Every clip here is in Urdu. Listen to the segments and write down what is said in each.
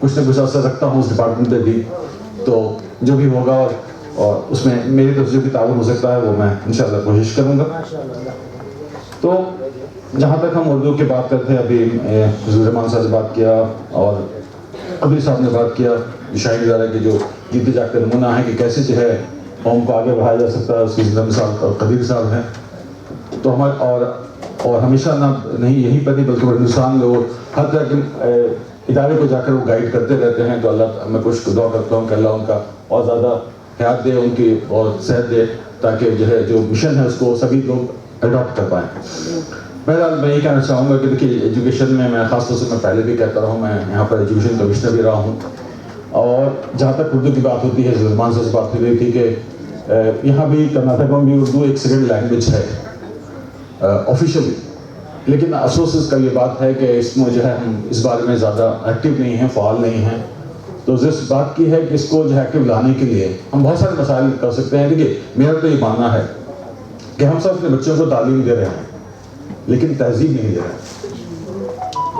کچھ نہ کچھ اثر رکھتا ہوں اس ڈپارٹمنٹ پہ بھی. تو جو بھی ہوگا اور اس میں میری طرف سے جو بھی تعاون ہو سکتا ہے وہ میں انشاءاللہ کوشش کروں گا. تو جہاں تک ہم اردو کی بات کرتے ہیں, ابھی حضور رحمان صاحب سے بات کیا اور قدیر صاحب نے بات کیا, شاہد ادارے کے جو جیتے جاگتے نمونہ ہیں کہ کیسے جو ہے قوم کو آگے بڑھایا جا سکتا ہے, اس کی زندہ مثال قدیر صاحب ہیں. تو ہمارے اور ہمیشہ نہیں یہیں پر نہیں بلکہ ہندوستان میں وہ ہر طرح کے ادارے کو جا کر وہ گائیڈ کرتے رہتے ہیں. تو اللہ میں کچھ دعا کرتا ہوں کہ اللہ ان کا اور زیادہ حیات دے, ان کی اور صحت دے, تاکہ جو ہے جو مشن ہے اس کو سبھی لوگ اڈاپٹ کر پائیں. بہرحال میں یہ کہنا چاہوں گا کہ دیکھیے ایجوکیشن میں خاص طور سے میں پہلے بھی کہتا رہا ہوں, میں یہاں پر ایجوکیشن کمشنر بھی رہا ہوں. اور جہاں تک اردو کی بات ہوتی ہے, زلمان سے بات ہو رہی تھی کہ یہاں بھی کرناٹک میں بھی اردو ایک سیکنڈ لینگویج ہے آفیشیلی, لیکن افسوس اس کا یہ بات ہے کہ اس میں جو ہے ہم اس بارے میں زیادہ ایکٹیو نہیں ہیں, فعال نہیں ہیں. تو اس بات کی ہے کہ اس کو جو ہے ایکٹیو لانے کے لیے ہم بہت سارے مسائل کر سکتے ہیں. دیکھیے میرا تو یہ ماننا ہے کہ ہم سب اپنے بچوں کو تعلیم دے رہے ہیں لیکن تہذیب نہیں دے رہے ہیں,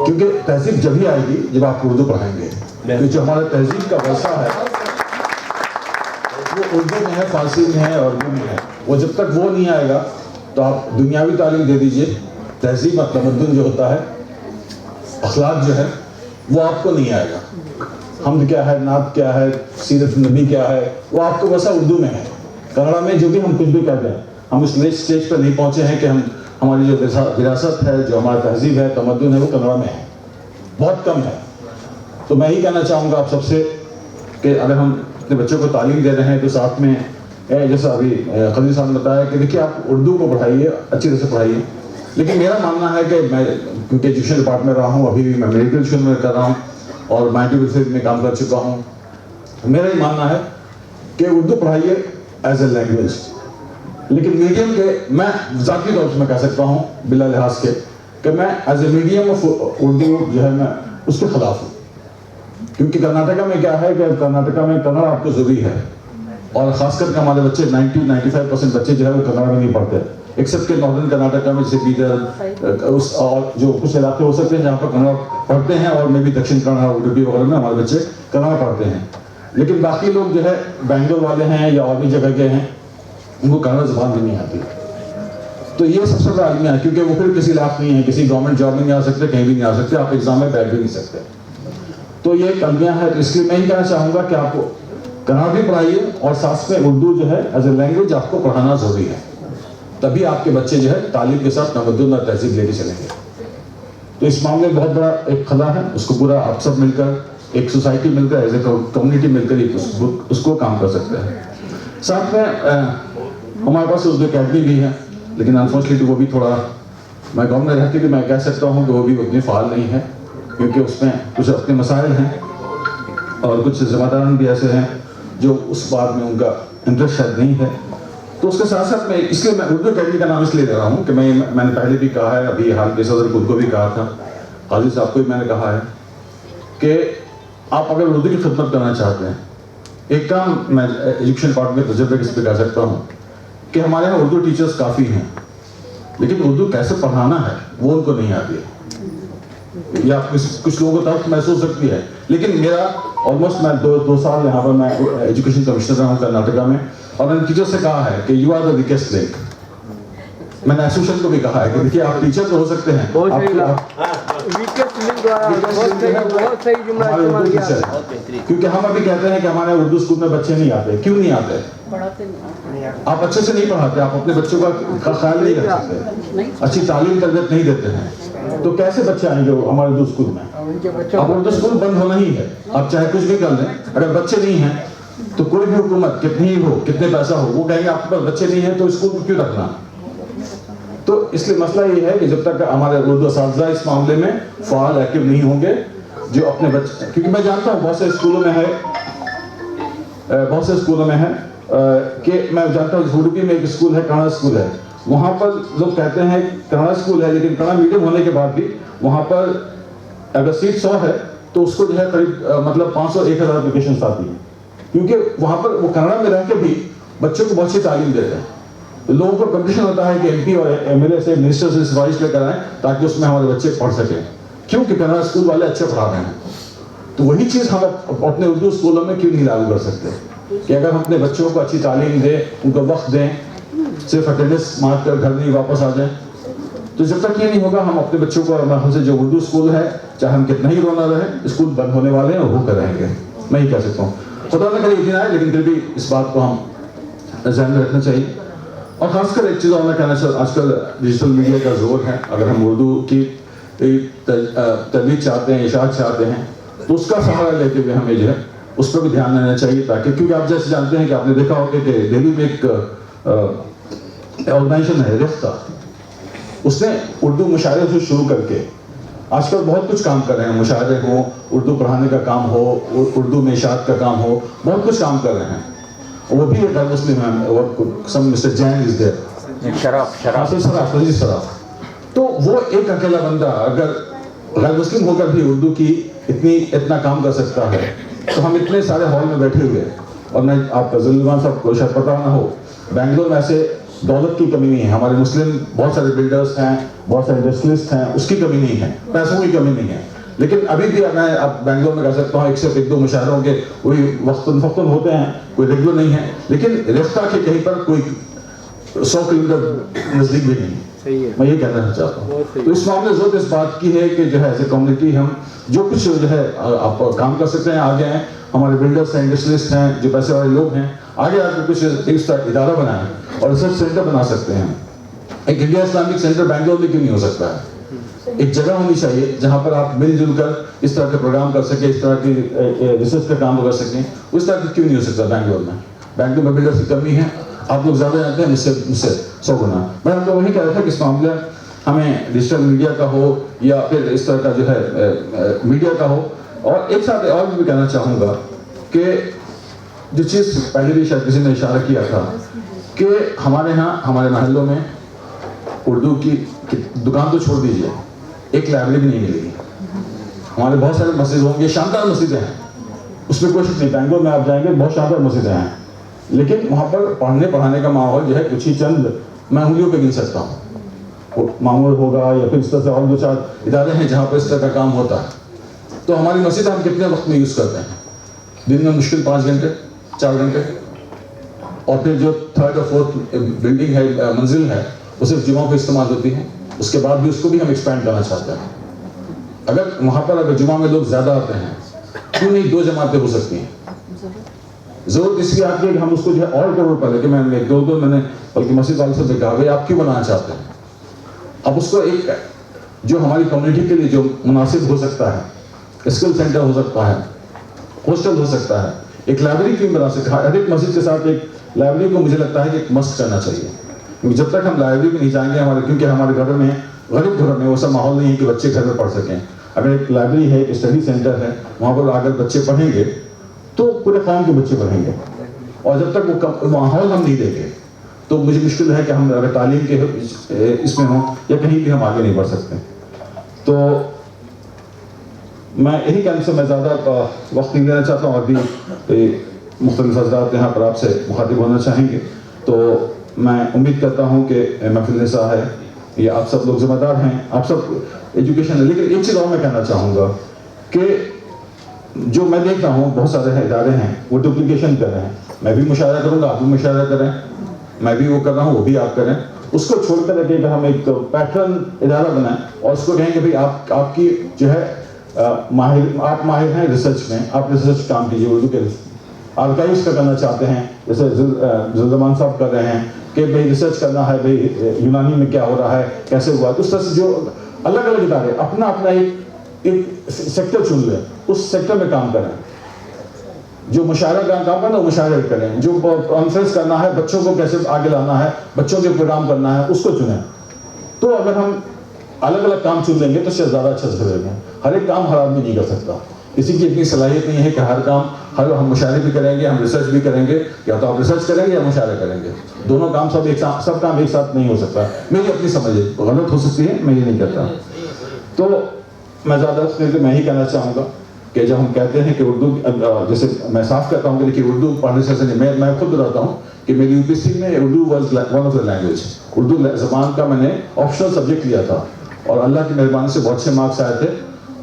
کیونکہ تہذیب جب ہی آئے گی جب آپ اردو پڑھائیں گے. کیونکہ جو ہمارا تہذیب کا ورثہ ہے وہ اردو میں ہے, فارسی میں ہے, اردو میں ہے. وہ جب تک وہ نہیں آئے گا تو آپ دنیاوی تعلیم دے دیجئے, تہذیب اور تمدن جو ہوتا ہے, اخلاق جو ہے, وہ آپ کو نہیں آئے گا. حمد کیا ہے, نعت کیا ہے, سیرت نبی کیا ہے, وہ آپ کو ویسا اردو میں ہے. کنڑا میں جو بھی ہم کچھ بھی کہتے ہیں, ہم اس نیکسٹ اسٹیج پہ نہیں پہنچے ہیں کہ ہماری جو وراثت ہے, جو ہمارا تہذیب ہے, تمدن ہے, وہ کنڑا میں ہے, بہت کم ہے. تو میں ہی کہنا چاہوں گا آپ سب سے کہ اگر ہم اپنے بچوں کو تعلیم دے رہے ہیں تو ساتھ میں جیسا ابھی قدیر صاحب نے بتایا کہ دیکھیے آپ اردو کو پڑھائیے, اچھی طرح سے پڑھائیے. لیکن میرا ماننا ہے کہ میں کیونکہ ایجوکیشن ڈپارٹمنٹ میں رہا ہوں, ابھی بھی میں میڈیکل ایجوکیشن میں کر رہا ہوں اور مائنٹیفل فیلڈ میں کام کر چکا ہوں. میرا یہ ماننا ہے کہ اردو پڑھائیے ایز اے لینگویج, لیکن میڈیم کے میں ذاتی طور سے میں کہہ سکتا ہوں بلا لحاظ کے کہ میں as a medium of Urdu جو ہے میں اس کے خلاف ہوں. کیونکہ کرناٹکا میں کیا ہے کہ کرناٹکا میں کنڑ آپ کو ضروری ہے, اور خاص کر کے ہمارے بچے 90-95% بچے جو ہے وہ کنڑ میں نہیں پڑھتے, ایکسپٹ کہ ناردرن کرناٹکا میں جیسے بیدر اور جو کچھ علاقے ہو سکتے ہیں جہاں پر کنڑ پڑھتے ہیں, اور میں بھی دکشن کنڑ اور اڈوپی وغیرہ میں ہمارے بچے کنڑ پڑھتے ہیں. لیکن باقی لوگ جو ہے بنگلور والے ہیں یا اور بھی جگہ کے ہیں, ان کو کنڑ زبان بھی نہیں آتی. تو یہ سب سے بڑا عالمیہ ہے, کیونکہ وہ پھر کسی لاکھ نہیں ہے, کسی گورنمنٹ جاب میں نہیں آ سکتے, کہیں بھی نہیں آ سکتے, آپ ایگزام میں بیٹھ بھی نہیں سکتے. تو یہ ایک المیہ ہے. تو اس لیے میں یہ کہنا چاہوں گا کہ آپ کو کنڑ بھی پڑھائیے اور ساتھ میں اردو جو ہے ایز اے لینگویج آپ کو پڑھانا ضروری ہے, تبھی آپ کے بچے جو ہے تعلیم کے ساتھ تمدن اور تہذیب لے کے چلیں گے. تو اس معاملے میں بہت بڑا ایک خلا ہے, اس کو پورا آپ سب مل کر, ایک سوسائٹی مل کر, ایز اے کمیونٹی مل کر اس کو کام کر سکتے ہیں. ساتھ میں ہمارے پاس اردو اکیڈمی بھی ہے, لیکن انفارچونیٹلی وہ بھی تھوڑا, میں گاؤں میں رہتے کہ میں کہہ سکتا ہوں کہ وہ بھی اتنی فعال نہیں ہے, کیونکہ اس میں کچھ اپنے مسائل ہیں اور کچھ ذمہ داران بھی ایسے ہیں جو اس بات میں ان کا انٹرسٹ شاید نہیں ہے. تو اس کے ساتھ ساتھ میں اس لیے میں اردو اکیڈمی کا نام اس لیے دے رہا ہوں کہ میں نے پہلے بھی کہا ہے, ابھی حال کے صدر کو بھی کہا تھا, قاضی صاحب کو بھی میں نے کہا ہے کہ آپ اگر اردو کی خدمت کرنا چاہتے ہیں, ایک کام میں ایجوکیشن ڈپارٹمنٹ کے تجربے اس پہ کہہ سکتا ہوں کہ ہمارے یہاں اردو ٹیچرز کافی ہیں, لیکن اردو کیسے پڑھانا ہے وہ ان کو نہیں آتی ہے. یا کچھ لوگوں کو ترک محسوس سکتی ہے, لیکن میرا آلموسٹ میں 2 سال یہاں پر میں ایجوکیشن کمشنر رہا ہوں کرناٹکا میں, اور میں نے ٹیچر سے کہا ہے کہ you are the weakest link. میں نے ایسوسیشن کو بھی کہا ہے کہ دیکھیے آپ ٹیچر تو ہو سکتے ہیں, کیونکہ ہم ابھی کہتے ہیں کہ ہمارے اردو اسکول میں بچے نہیں آتے. کیوں نہیں آتے؟ آپ اچھے سے نہیں پڑھاتے, آپ اپنے بچوں کا خیال نہیں رکھ سکتے, اچھی تعلیم تربیت نہیں دیتے ہیں, تو کیسے بچے آئیں گے ہمارے اردو اسکول میں؟ اب اردو اسکول بند ہونا ہی ہے, آپ چاہے کچھ بھی کر لیں, اگر بچے نہیں ہیں تو کوئی بھی حکومت کتنی ہی ہو, کتنے پیسہ ہو, وہ کہیں گے آپ کے پاس بچے نہیں ہیں تو اسکول کو کیوں رکھنا. تو اس لیے مسئلہ یہ ہے کہ جب تک ہمارے اردو اساتذہ اس معاملے میں فعال ایکٹیو نہیں ہوں گے, جو اپنے بچے, کیونکہ میں جانتا ہوں بہت سے اسکولوں میں ہے کہ میں جانتا ہوں اڈوپی میں ایک اسکول ہے, کنڑ اسکول ہے, وہاں پر لوگ کہتے ہیں کنڑ اسکول ہے, لیکن کنڑ میڈیم ہونے کے بعد بھی وہاں پر اگر سیٹ 100 ہے تو اس کو جو ہے قریب مطلب 500-1000 اپلیکیشنس آتی ہیں, کیونکہ وہاں پر وہ کنڑ میں رہ کے بھی بچوں کو بہت سی تعلیم دیتے ہیں. لوگوں کو کمپٹیشن ہوتا ہے کہ ایم پی اور ایم ایل اے سے, منسٹر سے سفارش لے کر آئیں تاکہ اس میں ہمارے بچے پڑھ سکیں, کیونکہ کنڑ اسکول والے اچھے پڑھا رہے ہیں. تو وہی چیز ہم اپنے اردو اسکولوں میں کیوں نہیں لاگو کر سکتے کہ اگر ہم اپنے بچوں کو اچھی تعلیم دیں, ان کو وقت دیں, صرف اٹینڈنس مار کر گھر نہیں واپس آ جائیں, تو جب تک یہ نہیں ہوگا ہم اپنے بچوں کو ہم سے جو اردو اسکول ہے چاہے ہم کتنا ہی رونا رہے اسکول بند ہونے والے ہیں اور ہو کر رہیں گے. میں یہ کہہ سکتا ہوں خدا نہ کرے یہ دن آئے, لیکن پھر بھی اس بات کو ہم ذہن میں رکھنا چاہیے. اور خاص کر ایک چیز اور میں کہنا چاہتا ہوں, آج کل ڈیجیٹل میڈیا کا زور ہے, اگر ہم اردو کی ترویج چاہتے ہیں, اشاعت چاہتے ہیں, تو اس کا سہارا لیتے ہوئے ہمیں جو ہے اس پر بھی دھیان دینا چاہیے, تاکہ کیونکہ آپ جیسے جانتے ہیں کہ آپ نے دیکھا ہوگا کہ دہلی میں ایک آرگنائزیشن ہے رفتہ, اس نے اردو مشاعرے سے شروع کر کے آج کل بہت کچھ کام کر رہے ہیں, مشاعرے ہوں, اردو پڑھانے کا کام ہو, اردو میں اشاعت کا کام ہو, بہت کچھ کام کر رہے ہیں. وہ بھی ایک غیر مسلم ہے, مسٹر جین از دیئر, شراف. تو وہ ایک اکیلا بندہ اگر غیر مسلم ہو کر بھی اردو کی اتنا کام کر سکتا ہے, تو ہم اتنے سارے ہال میں بیٹھے ہوئے, اور میں آپ ذلیلمان صاحب کو شاید پتہ نہ ہو, بنگلور میں ایسے دولت کی کمی نہیں ہے, ہمارے مسلم بہت سارے بلڈرز ہیں, بہت سارے انڈسٹریلسٹ ہیں, اس کی کمی نہیں ہے, پیسوں کی کمی نہیں ہے, لیکن ابھی بھی میں اب بنگلور میں کہہ سکتا ہوں ایک دو مشاعروں کے وہی وقتاً فوقتاً ہوتے ہیں, کوئی ریگولر نہیں ہے, لیکن رفتہ کے کہیں پر کوئی 100 کلومیٹر نزدیک بھی نہیں. میں یہ کہنا چاہتا ہوں. تو اس معاملے ضرورت اس بات کی ہے کہ جو ہے ایز اے کمیونٹی ہم جو کچھ جو ہے آپ کام کر سکتے ہیں آگے ہیں, ہمارے بلڈرس ہیں, انڈسٹریلسٹ ہیں, جو پیسے والے لوگ ہیں, آگے آ کے کچھ اس طرح ادارہ بنائیں اور ریسرچ سینٹر بنا سکتے ہیں. ایک انڈیا اسلامک سینٹر بنگلور میں کیوں نہیں ہو سکتا ہے؟ ایک جگہ ہونی چاہیے جہاں پر آپ مل جل کر اس طرح کے پروگرام کر سکیں, اس طرح کی ریسرچ کا کام کر سکیں. اس طرح کی کیوں نہیں ہو سکتا بنگلور میں؟ بنگلور میں بلڈرس کی کمی ہے, آپ لوگ زیادہ جانتے ہیں مجھ سے 100 گنا. میں آپ کو وہی کہہ رہا تھا کہ اس معاملہ ہمیں ڈیجیٹل میڈیا کا ہو یا پھر اس طرح کا جو ہے میڈیا کا ہو. اور ایک ساتھ اور بھی کہنا چاہوں گا کہ جو چیز پہلے بھی شاید کسی نے اشارہ کیا تھا کہ ہمارے ہاں ہمارے محلوں میں اردو کی دکان تو چھوڑ دیجیے, ایک لائبریری بھی نہیں ملے گی. ہمارے بہت سارے مسجد ہوں گے, شاندار مسجدیں ہیں, اس میں کوئی شک نہیں, بنگلور میں آپ جائیں گے بہت شاندار مسجدیں ہیں, لیکن وہاں پر پڑھانے کا ماحول جو ہے کچھ ہی چند میں انگلیوں پہ گن سکتا ہوں معمول ہوگا, یا پھر اس طرح سے اور 2-4 ادارے ہیں جہاں پر اس طرح کا کام ہوتا ہے. تو ہماری مسجد ہم کتنے وقت میں یوز کرتے ہیں؟ دن میں مشکل 5 گھنٹے 4 گھنٹے, اور پھر جو 3rd اور 4th بلڈنگ ہے, منزل ہے, وہ صرف جمعوں پہ استعمال ہوتی ہے. اس کے بعد بھی اس کو بھی ہم ایکسپینڈ کرنا چاہتے ہیں. اگر وہاں پر اگر جمعہ میں لوگ زیادہ آتے ہیں, کیوں نہیں 2 جماعتیں ہو سکتی ہیں؟ ضرورت اس لیے آتی ہے کہ ہم اس کو جو ہے اور کرو پہلے کہ میں نے بلکہ مسجد والے سے کہا بھائی آپ کیوں بنانا چاہتے ہیں؟ اب اس کو ایک جو ہماری کمیونٹی کے لیے جو مناسب ہو سکتا ہے, اسکل سینٹر ہو سکتا ہے, ہاسٹل ہو سکتا ہے, ایک لائبریری کیوں بنا سکتا ہے؟ ہر ایک مسجد کے ساتھ ایک لائبریری کو مجھے لگتا ہے کہ ایک مسٹ کرنا چاہیے, کیونکہ جب تک ہم لائبریری میں نہیں جائیں گے کیونکہ ہمارے گھروں میں غریب گھروں میں وہ سب ماحول نہیں ہے کہ بچے گھر میں پڑھ سکیں. اگر ایک لائبریری ہے, ایک اسٹڈی سینٹر ہے, وہاں پر اگر بچے پڑھیں گے تو پورے قوم کے بچے پڑھیں گے, اور جب تک وہ ماحول ہم نہیں دیں گے تو مجھے مشکل ہے کہ ہم اگر تعلیم کے اس میں ہوں یا کہیں بھی ہم آگے نہیں بڑھ سکتے. تو میں یہی کہنے سے میں زیادہ وقت نہیں لینا چاہتا ہوں, اور بھی مختلف حضرات یہاں پر آپ سے مخاطب ہونا چاہیں گے. تو میں امید کرتا ہوں کہ محفل نساء ہے, یہ آپ سب لوگ ذمہ دار ہیں, آپ سب ایجوکیشن ہے. لیکن ایک چیز اور میں کہنا چاہوں گا کہ جو میں دیکھتا ہوں بہت سارے ادارے ہیں وہ ڈپلیکیشن کر رہے ہیں. میں بھی مشاہدہ کروں گا, آپ بھی مشاہدہ کریں, میں بھی وہ کر رہا ہوں, وہ بھی آپ کریں. اس کو چھوڑ کر کہ ہم ایک پیٹرن ادارہ بنائیں اور اس کو کہیں کہ بھائی آپ کی جو ہے آپ ماہر ہیں ریسرچ میں, آپ ریسرچ کام کیجیے, اردو کے آرکائیوز کا کرنا چاہتے ہیں جیسے ذلیلمان صاحب کر رہے ہیں کہ بھائی ریسرچ کرنا ہے, بھائی یونانی میں کیا ہو رہا ہے, کیسے ہوا ہے. تو اس طرح سے جو الگ الگ ادارے اپنا ایک سیکٹر چن لیں, اس سیکٹر میں کام کریں. جو مشاعرہ کا کام کرنا ہے وہ مشاعرہ کریں, جو کانفرنس کرنا ہے, بچوں کو کیسے آگے لانا ہے, بچوں کے پروگرام کرنا ہے, اس کو چنیں. تو اگر ہم الگ الگ کام چن لیں گے تو زیادہ اچھا سے کریں گے. ہر ایک کام ہر آدمی نہیں کر سکتا, کسی کی اتنی صلاحیت نہیں ہے کہ ہر کام ہم مشاعرے بھی کریں گے, ہم ریسرچ بھی کریں گے, یا تو آپ ریسرچ کریں گے یا مشاعرے کریں گے. دونوں کام سب کام ایک ساتھ نہیں ہو سکتا. میری اپنی سمجھ غلط ہو سکتی ہے, میں یہ نہیں کرتا. تو میں زیادہ میں ہی کہنا چاہوں گا کہ جب ہم کہتے ہیں کہ اردو, جیسے میں صاف کہتا ہوں کہ دیکھیے اردو پڑھنے سے نہیں, میں خود بتاتا ہوں کہ میری یو پی سی میں Urdu was one of the language. Urdu زبان کا میں نے آپشنل سبجیکٹ لیا تھا اور اللہ کی مہربانی سے بہت سے مارکس آئے تھے.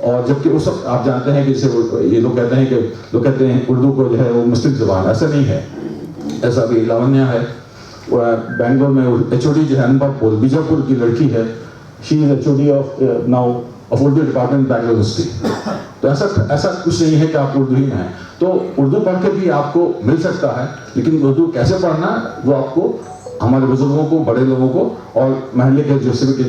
اور جبکہ اس وقت آپ جانتے ہیں کہ جیسے یہ لوگ کہتے ہیں اردو کو جو ہے وہ مسلم زبان، ایسا نہیں ہے. ایسا بھی لاونیہ ہے بینگلور میں HOD جو ہے انبا پول بیجاپور کی لڑکی ہے، شی از HOD of now of Urdu department Bangalore university. تو ایسا کچھ نہیں ہے کہ آپ اردو ہی میں ہیں. تو اردو پڑھ کے بھی آپ کو مل سکتا ہے، لیکن اردو کیسے پڑھنا وہ آپ کو ہمارے بزرگوں کو، بڑے لوگوں کو اور محلے کے جو سوک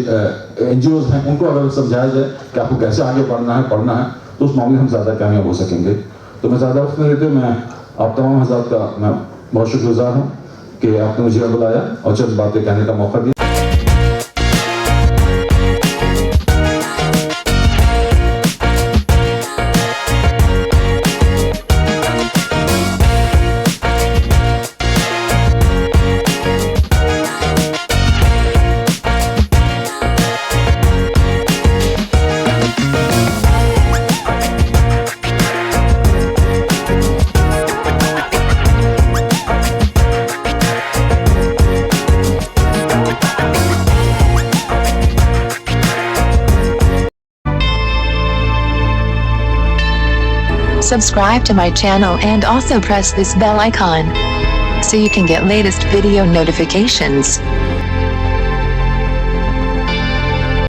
NGOs ہیں ان کو اگر سمجھایا جائے کہ آپ کو کیسے آگے پڑھنا ہے تو اس معاملے ہم زیادہ کامیاب ہو سکیں گے. تو میں زیادہ وقت نہیں لیتے، میں آپ تمام حضرات کا میں بہت شکر گزار ہوں کہ آپ نے مجھے بلایا اور چند باتیں کہنے کا موقع دیا. Subscribe to my channel and also press this bell icon so you can get latest video notifications.